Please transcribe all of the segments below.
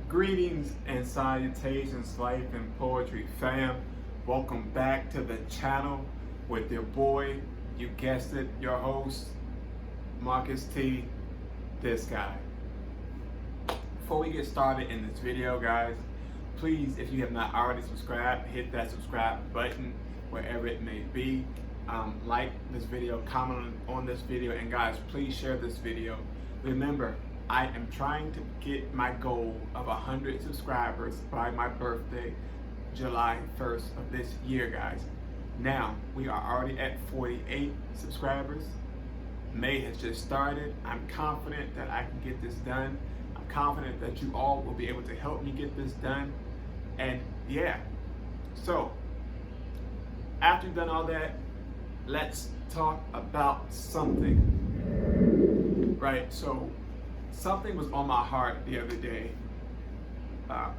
Greetings and salutations, life and poetry fam. Welcome back to the channel with your boy, you guessed it, your host, Marcus T, this guy. Before we get started in this video, guys, please, if you have not already subscribed, hit that subscribe button wherever it may be. Like this video, comment on this video, and guys, please share this video. Remember, I am trying to get my goal of 100 subscribers by my birthday, July 1st of this year, guys. Now, we are already at 48 subscribers. May has just started. I'm confident that I can get this done. I'm confident that you all will be able to help me get this done. And yeah, so after you've done all that, let's talk about something. Right, so something was on my heart the other day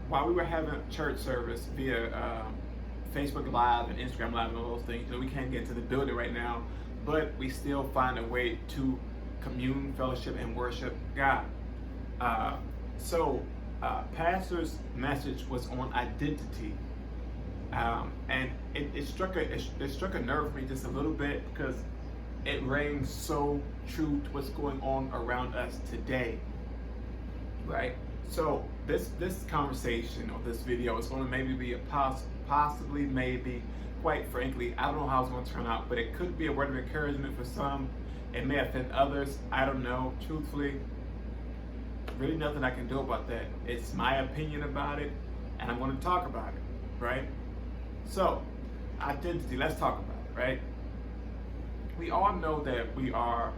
while we were having church service via Facebook Live and Instagram Live and all those things. You know, we can't get to the building right now, but we still find a way to commune, fellowship, and worship God. So pastor's message was on identity, and it struck a nerve with me just a little bit, because it rings so true to what's going on around us today, right? So this conversation or this video is going to maybe be a possibly, maybe, quite frankly, I don't know how it's going to turn out, but it could be a word of encouragement for some. It may offend others. I don't know. Truthfully, really nothing I can do about that. It's my opinion about it, and I'm going to talk about it, right? So, identity, let's talk about it, right? We all know that we are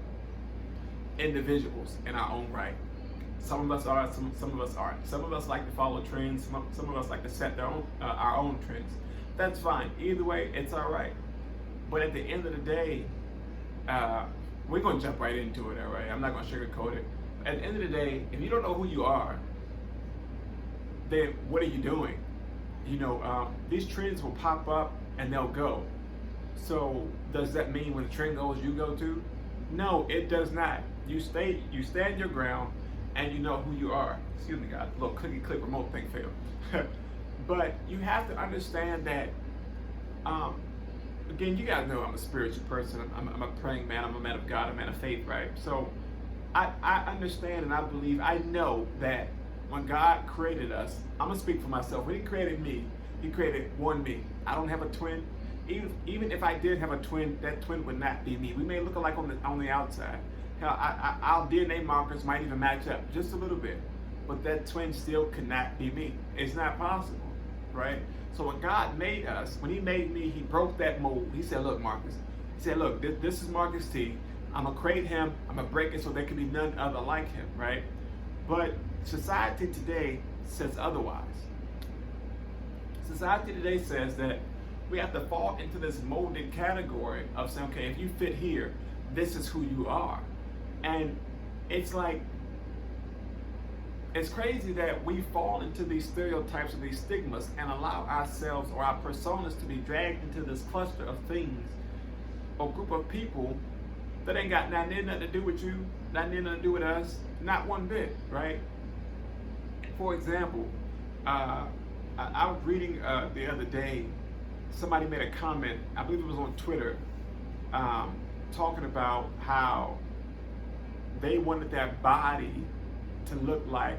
individuals in our own right. Some of us are, some of us aren't. Some of us like to follow trends. Some of us like to set our own trends. That's fine. Either way, it's all right. But at the end of the day, we're going to jump right into it, all right? I'm not going to sugarcoat it. At the end of the day, if you don't know who you are, then what are you doing? You know, these trends will pop up and they'll go. So does that mean when the trend goes, you go too? No, it does not. You stand your ground, and you know who you are. Excuse me, guys, a little cookie click remote thing failed. But you have to understand that, again, you guys know I'm a spiritual person. I'm a praying man. I'm a man of God, a man of faith, right? So I understand and I believe, I know that when God created us, I'm going to speak for myself. When he created me, he created one me. I don't have a twin. Even if I did have a twin, that twin would not be me. We may look alike on the outside. Hell, our DNA markers might even match up just a little bit, but that twin still could not be me. It's not possible, right? So when God made us, when he made me, he broke that mold. He said, look, Marcus, he said, look, this is Marcus T. I'm going to create him. I'm going to break it so there can be none other like him, right? But society today says otherwise. Society today says that we have to fall into this molded category of saying, okay, if you fit here, this is who you are. And it's like, it's crazy that we fall into these stereotypes and these stigmas and allow ourselves or our personas to be dragged into this cluster of things or group of people that ain't got nothing to do with you, nothing to do with us, not one bit, right? For example, I was reading the other day, somebody made a comment, I believe it was on Twitter, talking about how they wanted their body to look like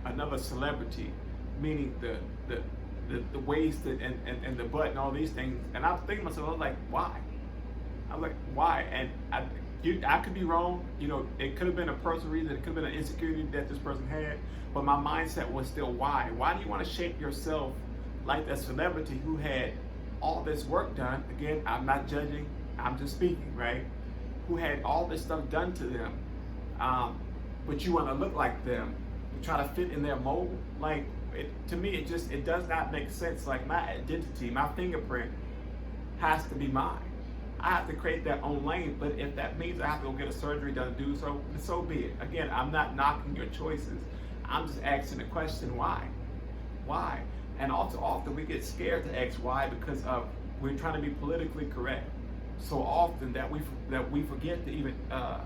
another celebrity, meaning the waist and the butt and all these things. And I was thinking to myself, I was like, why? I was like, why? And I could be wrong. You know, it could have been a personal reason. It could have been an insecurity that this person had. But my mindset was still, why? Why do you want to shape yourself like that celebrity who had all this work done? Again, I'm not judging. I'm just speaking, right? Who had all this stuff done to them. But you want to look like them. You try to fit in their mold. Like, to me, it does not make sense. Like, my identity, my fingerprint has to be mine. I have to create that own lane, but if that means I have to go get a surgery done to do so, so be it. Again, I'm not knocking your choices. I'm just asking the question, why? Why? And also often we get scared to ask why because of We're trying to be politically correct so often that we forget to even to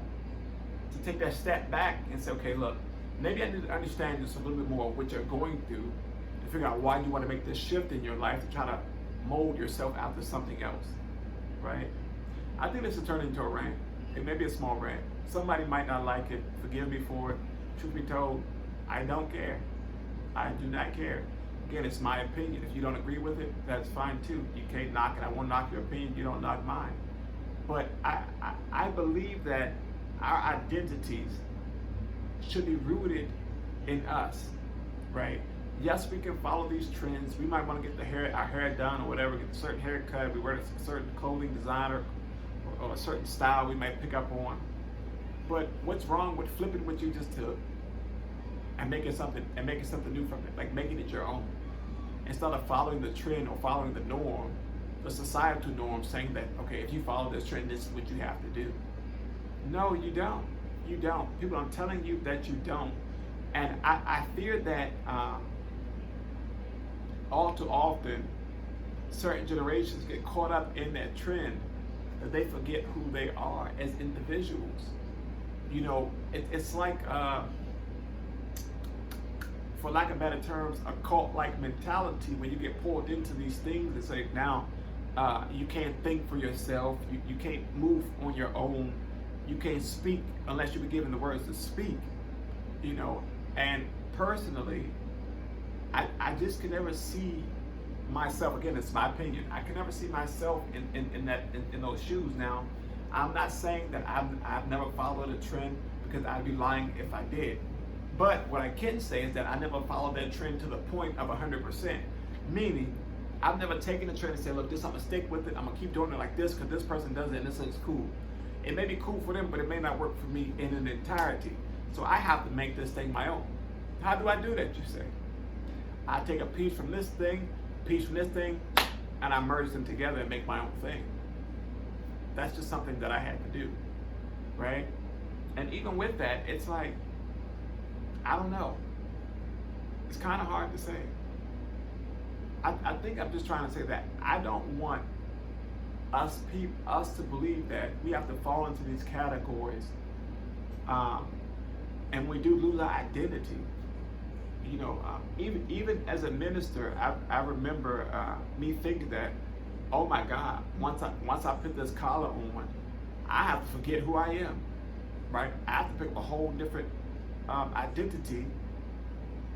take that step back and say, okay, look, maybe I need to understand just a little bit more of what you're going through to figure out why you want to make this shift in your life to try to mold yourself after something else, right? I think this will turn into a rant. It may be a small rant. Somebody might not like it. Forgive me for it. Truth be told, I don't care. I do not care. Again, it's my opinion. If you don't agree with it, that's fine too. You can't knock it. I won't knock your opinion. You don't knock mine. But I believe that our identities should be rooted in us, right? Yes, we can follow these trends. We might want to get our hair done or whatever, get a certain haircut. We wear a certain clothing designer or a certain style we might pick up on. But what's wrong with flipping what you just took and making something new from it, like making it your own, instead of following the trend or following the norm, the societal norm, saying that, okay, if you follow this trend, this is what you have to do. No, you don't. You don't. People, I'm telling you that you don't. And I fear that all too often, certain generations get caught up in that trend that they forget who they are as individuals. You know, it's like, for lack of better terms, a cult-like mentality when you get pulled into these things and say, now, you can't think for yourself, you can't move on your own, you can't speak unless you be given the words to speak, you know. And personally, I just can never see myself, again, it's my opinion, I can never see myself in those shoes. Now, I'm not saying that I've never followed a trend, because I'd be lying if I did. But what I can say is that I never followed that trend to the point of 100%. Meaning, I've never taken a trend and said, look, I'm gonna stick with it, I'm gonna keep doing it like this because this person does it and this is cool. It may be cool for them, but it may not work for me in an entirety. So I have to make this thing my own. How do I do that, you say? I take a piece from this thing, and I merge them together and make my own thing. That's just something that I had to do, right? And even with that, it's like, I don't know. It's kind of hard to say. I think I'm just trying to say that I don't want us to believe that we have to fall into these categories, and we do lose our identity. You know, even as a minister, I remember me thinking that, oh my God, once I put this collar on, I have to forget who I am, right? I have to pick up a whole different identity,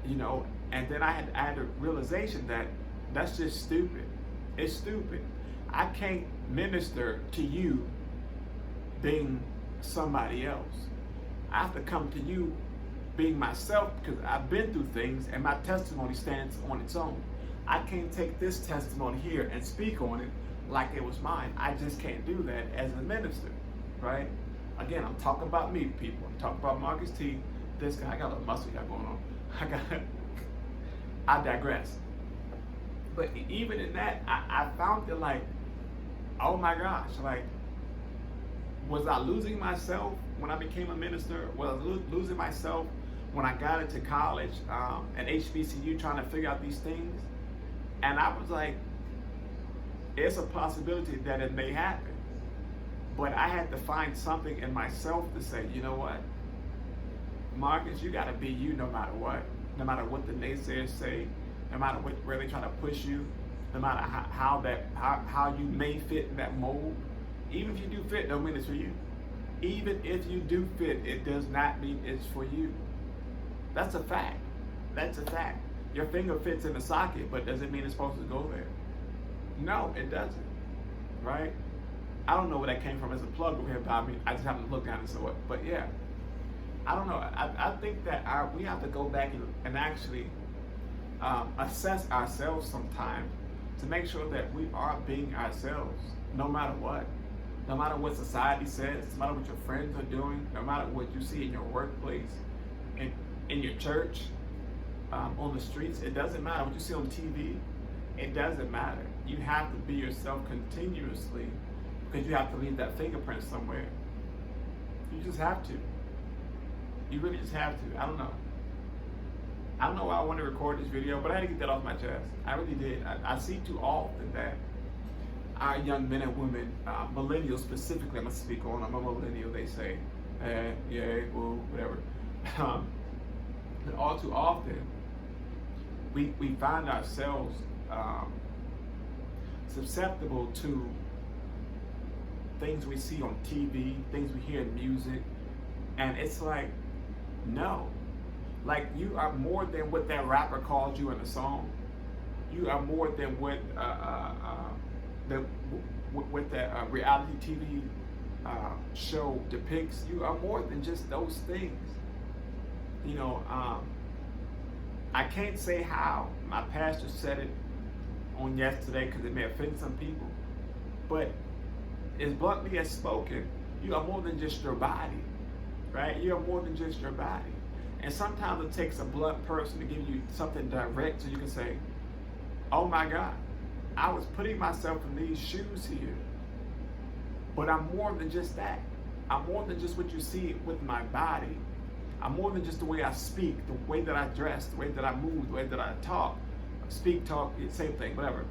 you know. And then I had a realization that that's just stupid. It's stupid. I can't minister to you being somebody else. I have to come to you being myself, because I've been through things and my testimony stands on its own. I can't take this testimony here and speak on it like it was mine. I just can't do that as a minister, right? Again, I'm talking about me, people. I'm talking about Marcus T. This guy, I got a little muscle got going on. I digress. But even in that, I found it like, oh my gosh, like, was I losing myself when I became a minister? Was I losing myself when I got into college and HBCU trying to figure out these things? And I was like, it's a possibility that it may happen. But I had to find something in myself to say, you know what, Marcus, you got to be you no matter what. No matter what the naysayers say, no matter where they try to push you, no matter how you may fit in that mold. Even if you do fit, don't mean it's for you. Even if you do fit, it does not mean it's for you. That's a fact. That's a fact. Your finger fits in the socket, but does it mean it's supposed to go there? No, it doesn't. Right? I don't know where that came from as a plug over here, but I mean, I just haven't looked down and saw it. But yeah, I don't know. I think that we have to go back and actually assess ourselves sometimes to make sure that we are being ourselves, no matter what. No matter what society says, no matter what your friends are doing, no matter what you see in your workplace, in your church, on the streets, it doesn't matter. What you see on TV, it doesn't matter. You have to be yourself continuously, because you have to leave that fingerprint somewhere. You just have to. You really just have to. I don't know. I don't know why I want to record this video, but I had to get that off my chest. I really did. I see too often that our young men and women, millennials specifically, I'm going to speak on, I'm a millennial, they say, yeah, well, whatever. But all too often, we find ourselves susceptible to things we see on TV, things we hear in music, and it's like, no. Like, you are more than what that rapper called you in a song. You are more than what that reality TV show depicts. You are more than just those things. You know, I can't say how. My pastor said it on yesterday because it may offend some people, but as bluntly as spoken, you are more than just your body, right? You are more than just your body. And sometimes it takes a blunt person to give you something direct so you can say, oh my God, I was putting myself in these shoes here, but I'm more than just that. I'm more than just what you see with my body. I'm more than just the way I speak, the way that I dress, the way that I move, the way that I talk, speak, talk, same thing, whatever.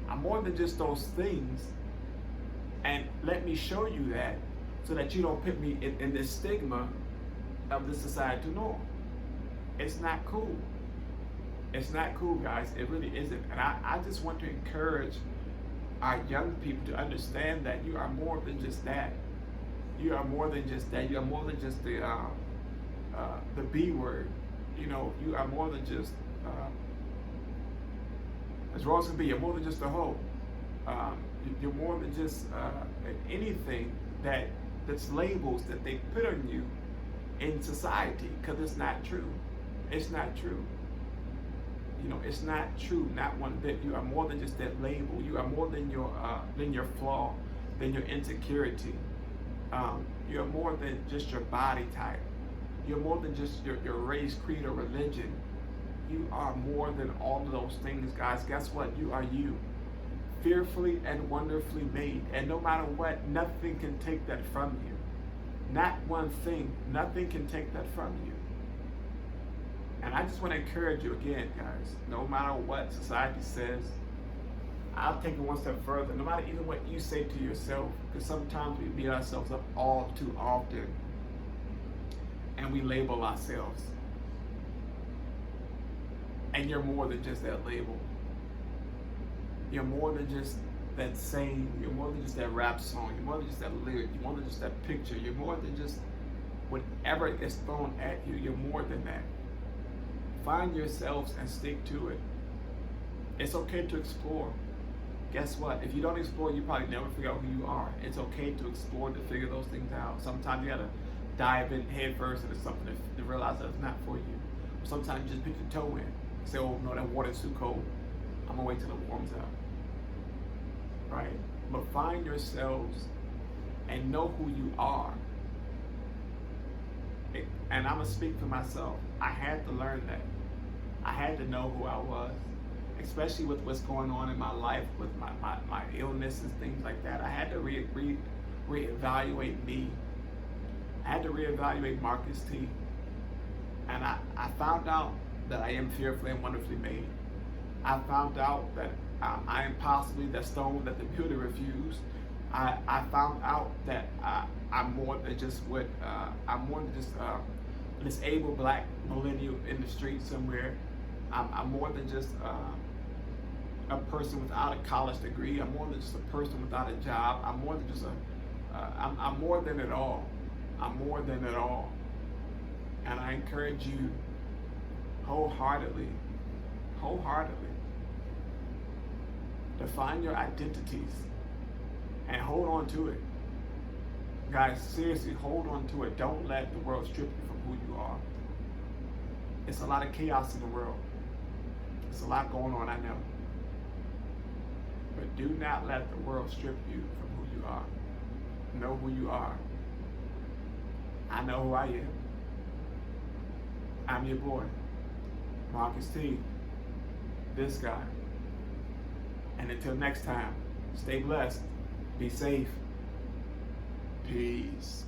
I'm more than just those things. And let me show you that so that you don't put me in this stigma of the societal norm. It's not cool. It's not cool, guys. It really isn't. And I just want to encourage our young people to understand that you are more than just that. You are more than just that. You are more than just the B word. You know, you are more than just as raw as can be. You're more than just a hoe. You're more than just anything that's labels that they put on you in society, because it's not true. It's not true. You know, it's not true, not one bit. You are more than just that label. You are more than your flaw, than your insecurity. You're more than just your body type. You're more than just your race, creed, or religion. You are more than all of those things, guys. Guess what? You are you. Fearfully and wonderfully made. And no matter what, nothing can take that from you. Not one thing. Nothing can take that from you. And I just want to encourage you again, guys. No matter what society says, I'll take it one step further. No matter even what you say to yourself, because sometimes we beat ourselves up all too often, and we label ourselves. And you're more than just that label. You're more than just that saying. You're more than just that rap song. You're more than just that lyric. You're more than just that picture. You're more than just whatever is thrown at you. You're more than that. Find yourselves and stick to it. It's okay to explore. Guess what? If you don't explore, you probably never figure out who you are. It's okay to explore, to figure those things out. Sometimes you gotta dive in head first into something to realize that it's not for you. Sometimes you just pick your toe in. Say, oh no, that water's too cold. I'm gonna wait till it warms up. Right? But find yourselves and know who you are. And I'm gonna speak for myself. I had to learn that. I had to know who I was, especially with what's going on in my life, with my illness and things like that. I had to reevaluate me. I had to reevaluate Marcus T. And I found out that I am fearfully and wonderfully made. I found out that I am possibly that stone that the builder refused. I found out that I'm more than just I'm more than just a disabled black millennial in the street somewhere. I'm more than just a person without a college degree. I'm more than just a person without a job. I'm more than just I'm more than it all. I'm more than it all. And I encourage you wholeheartedly, to find your identities and hold on to it. Guys, seriously, hold on to it. Don't let the world strip you from who you are. It's a lot of chaos in the world. It's a lot going on, I know. But do not let the world strip you from who you are. Know who you are. I know who I am. I'm your boy, Marcus T. This guy. And until next time, stay blessed, be safe, peace.